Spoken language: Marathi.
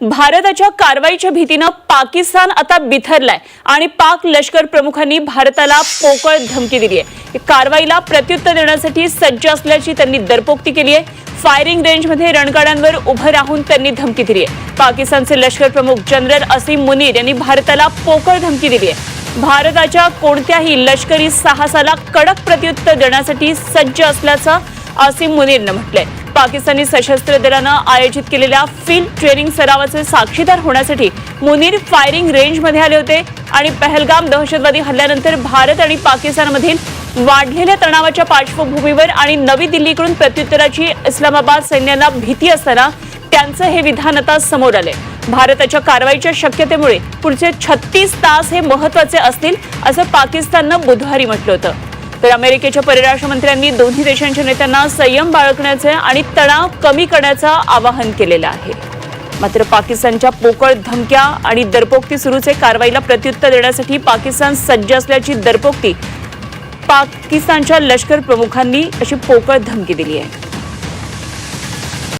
भारताच्या कारवाईच्या भीतीने पाकिस्तान आता बिथरलाय आणि पाक लष्कर प्रमुखांनी भारताला पोकळ धमकी दिली आहे। कारवाईला प्रत्युत्तर देण्यासाठी सज्ज असल्याची त्यांनी दरपोक्ती केली आहे। फायरिंग रेंजमध्ये रणगाड्यांवर उभं राहून त्यांनी धमकी दिली आहे। पाकिस्तानचे लष्कर प्रमुख जनरल असीम मुनीर यांनी भारताला पोकळ धमकी दिली आहे। भारताच्या कोणत्याही लष्करी साहसाला कडक प्रत्युत्तर देण्यासाठी सज्ज असल्याचं असीम मुनीरने म्हटलंय। पाकिस्तानी सशस्त्र दलानं आयोजित केलेल्या फील्ड ट्रेनिंग सरावाचे साक्षीदार होण्यासाठी मुनीर फायरिंग रेंजमध्ये आले होते आणि पहलगाम दहशतवादी हल्ल्यानंतर भारत आणि पाकिस्तानमधील वाढलेल्या तणावाच्या पार्श्वभूमीवर आणि नवी दिल्लीकडून प्रत्युत्तराची इस्लामाबाद सैन्याला भीती असताना त्यांचं हे विधान आता समोर आले। भारताच्या कारवाईच्या शक्यतेमुळे पुढचे 36 तास हे महत्त्वाचे असतील असं पाकिस्ताननं बुधवारी म्हटलं होतं। तर अमेरिकेच्या परराष्ट्र मंत्र्यांनी दोन्ही देशांच्या नेत्यांना संयम बाळगण्याचे आणि तणाव कमी करण्याचं आवाहन केलेलं आहे। मात्र पाकिस्तानच्या पोकळ धमक्या आणि दरपोक्ती सुरूच आहे। कारवाईला प्रत्युत्तर देण्यासाठी पाकिस्तान सज्ज असल्याची दरपोक्ती पाकिस्तानच्या लष्कर प्रमुखांनी अशी पोकळ धमकी दिली आहे।